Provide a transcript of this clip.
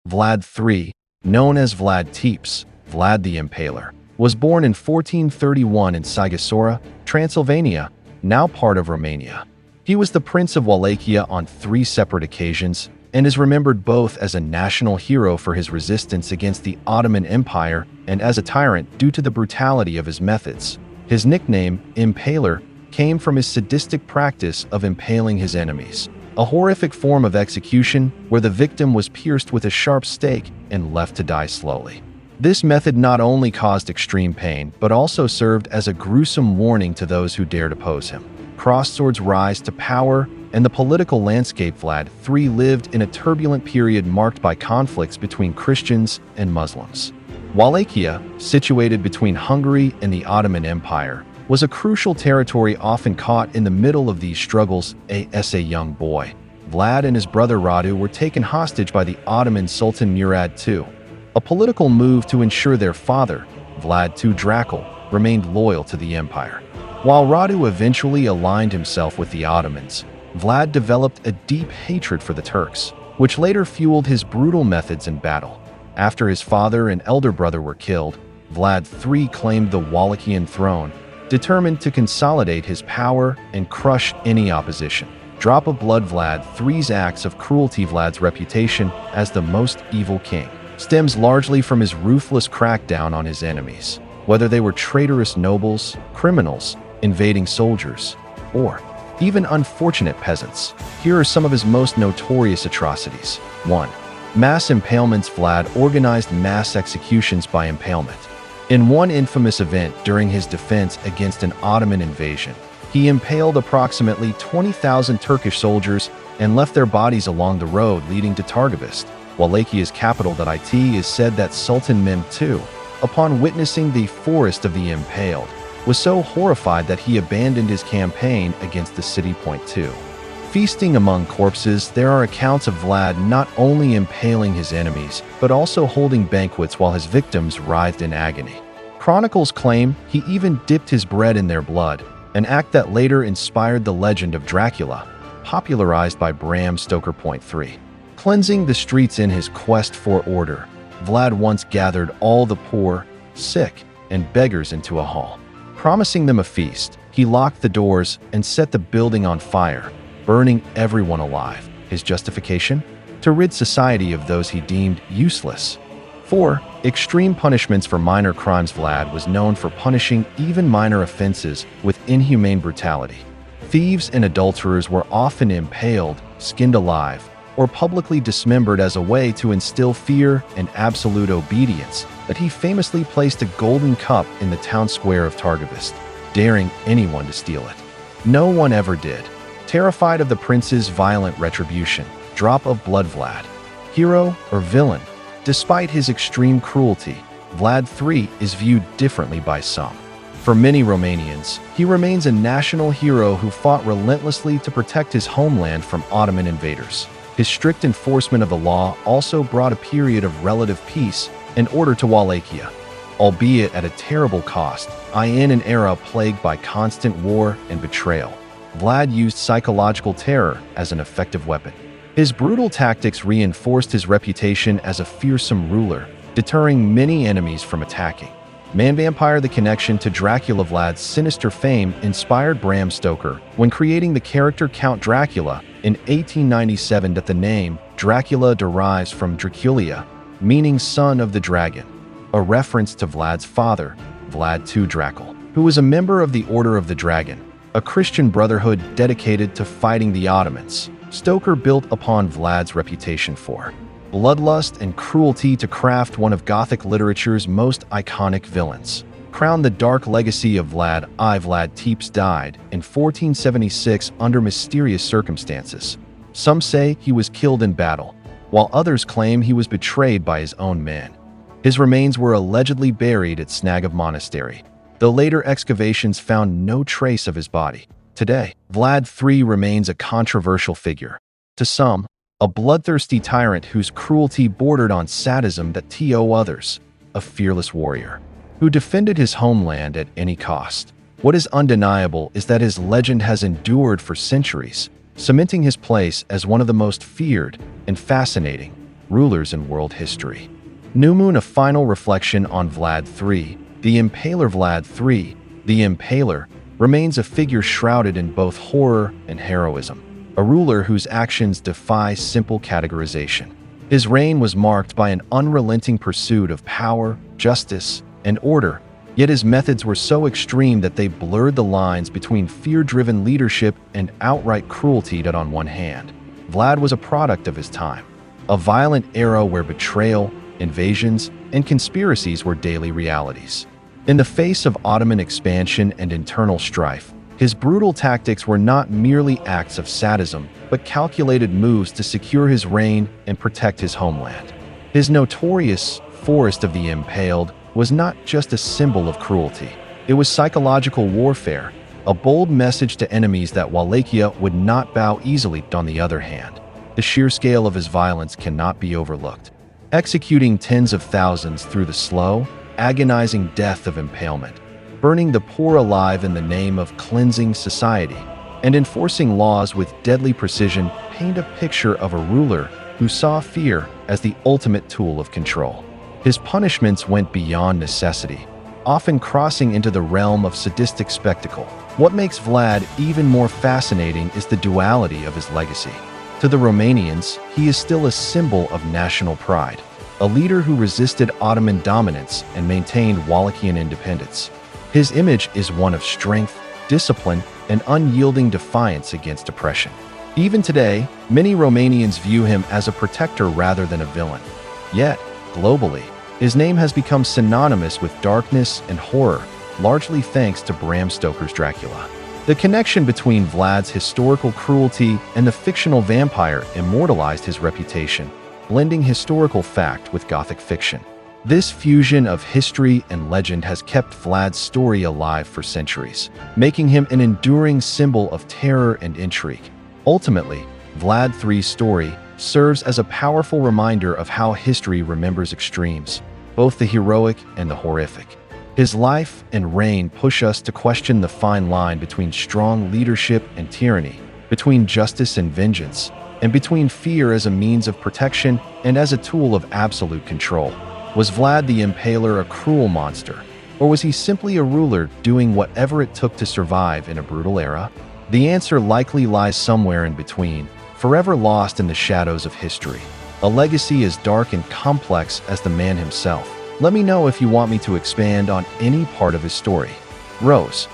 Vlad III, known as Vlad Tepes, Vlad the Impaler, was born in 1431 in Sighisoara, Transylvania, now part of Romania. He was the Prince of Wallachia on 3 separate occasions and is remembered both as a national hero for his resistance against the Ottoman Empire and as a tyrant due to the brutality of his methods. His nickname, Impaler, came from his sadistic practice of impaling his enemies, a horrific form of execution where the victim was pierced with a sharp stake and left to die slowly. This method not only caused extreme pain, but also served as a gruesome warning to those who dared oppose him. Crossword's rise to power and the political landscape. Vlad III lived in a turbulent period marked by conflicts between Christians and Muslims. Wallachia, situated between Hungary and the Ottoman Empire, was a crucial territory often caught in the middle of these struggles. As a young boy, Vlad and his brother Radu were taken hostage by the Ottoman Sultan Murad II, a political move to ensure their father, Vlad II Dracul, remained loyal to the empire. While Radu eventually aligned himself with the Ottomans, Vlad developed a deep hatred for the Turks, which later fueled his brutal methods in battle. After his father and elder brother were killed, Vlad III claimed the Wallachian throne, determined to consolidate his power and crush any opposition. Drop of blood. Vlad III's acts of cruelty. Vlad's reputation as the most evil king stems largely from his ruthless crackdown on his enemies, whether they were traitorous nobles, criminals, invading soldiers, or even unfortunate peasants. Here are some of his most notorious atrocities. 1. Mass impalements. Vlad organized mass executions by impalement. In one infamous event during his defense against an Ottoman invasion, he impaled approximately 20,000 Turkish soldiers and left their bodies along the road leading to Targovist, Wallachia's capital. It is said that Sultan Mehmed II, upon witnessing the forest of the impaled, was so horrified that he abandoned his campaign against the city. 2. Feasting among corpses. There are accounts of Vlad not only impaling his enemies, but also holding banquets while his victims writhed in agony. Chronicles claim he even dipped his bread in their blood, an act that later inspired the legend of Dracula, popularized by Bram Stoker. 3. Cleansing the streets. In his quest for order, Vlad once gathered all the poor, sick, and beggars into a hall. Promising them a feast, he locked the doors and set the building on fire, burning everyone alive. His justification? To rid society of those he deemed useless. 4. Extreme punishments for minor crimes. Vlad was known for punishing even minor offenses with inhumane brutality. Thieves and adulterers were often impaled, skinned alive, or publicly dismembered as a way to instill fear and absolute obedience. But he famously placed a golden cup in the town square of Targovist, daring anyone to steal it. No one ever did. Terrified of the prince's violent retribution. Drop of blood. Vlad, hero or villain? Despite his extreme cruelty, Vlad III is viewed differently by some. For many Romanians, he remains a national hero who fought relentlessly to protect his homeland from Ottoman invaders. His strict enforcement of the law also brought a period of relative peace and order to Wallachia, albeit at a terrible cost. In an era plagued by constant war and betrayal, Vlad used psychological terror as an effective weapon. His brutal tactics reinforced his reputation as a fearsome ruler, deterring many enemies from attacking. Man-Vampire. The connection to Dracula. Vlad's sinister fame inspired Bram Stoker when creating the character Count Dracula in 1897. The name Dracula derives from Draculia, meaning son of the dragon, a reference to Vlad's father, Vlad II Dracul, who was a member of the Order of the Dragon, a Christian brotherhood dedicated to fighting the Ottomans. Stoker built upon Vlad's reputation for bloodlust and cruelty to craft one of Gothic literature's most iconic villains. Crown the dark legacy of Vlad I. Vlad Tepes died in 1476 under mysterious circumstances. Some say he was killed in battle, while others claim he was betrayed by his own men. His remains were allegedly buried at Snagov Monastery, though later excavations found no trace of his body. Today, Vlad III remains a controversial figure. To some, a bloodthirsty tyrant whose cruelty bordered on sadism. To others, a fearless warrior who defended his homeland at any cost. What is undeniable is that his legend has endured for centuries, cementing his place as one of the most feared and fascinating rulers in world history. New Moon, a final reflection on Vlad III, the Impaler. Vlad III, the Impaler, remains a figure shrouded in both horror and heroism, a ruler whose actions defy simple categorization. His reign was marked by an unrelenting pursuit of power, justice, and order, yet his methods were so extreme that they blurred the lines between fear-driven leadership and outright cruelty. On one hand, Vlad was a product of his time, a violent era where betrayal, invasions, and conspiracies were daily realities. In the face of Ottoman expansion and internal strife, his brutal tactics were not merely acts of sadism, but calculated moves to secure his reign and protect his homeland. His notorious Forest of the Impaled was not just a symbol of cruelty. It was psychological warfare, a bold message to enemies that Wallachia would not bow easily. On the other hand, the sheer scale of his violence cannot be overlooked. Executing tens of thousands through the slow, agonizing death of impalement, burning the poor alive in the name of cleansing society, and enforcing laws with deadly precision paint a picture of a ruler who saw fear as the ultimate tool of control. His punishments went beyond necessity, often crossing into the realm of sadistic spectacle. What makes Vlad even more fascinating is the duality of his legacy. To the Romanians, he is still a symbol of national pride, a leader who resisted Ottoman dominance and maintained Wallachian independence. His image is one of strength, discipline, and unyielding defiance against oppression. Even today, many Romanians view him as a protector rather than a villain. Yet, globally, his name has become synonymous with darkness and horror, largely thanks to Bram Stoker's Dracula. The connection between Vlad's historical cruelty and the fictional vampire immortalized his reputation, blending historical fact with Gothic fiction. This fusion of history and legend has kept Vlad's story alive for centuries, making him an enduring symbol of terror and intrigue. Ultimately, Vlad III's story serves as a powerful reminder of how history remembers extremes, both the heroic and the horrific. His life and reign push us to question the fine line between strong leadership and tyranny, between justice and vengeance, and between fear as a means of protection and as a tool of absolute control. Was Vlad the Impaler a cruel monster, or was he simply a ruler doing whatever it took to survive in a brutal era? The answer likely lies somewhere in between, forever lost in the shadows of history. A legacy as dark and complex as the man himself. Let me know if you want me to expand on any part of his story. Rose.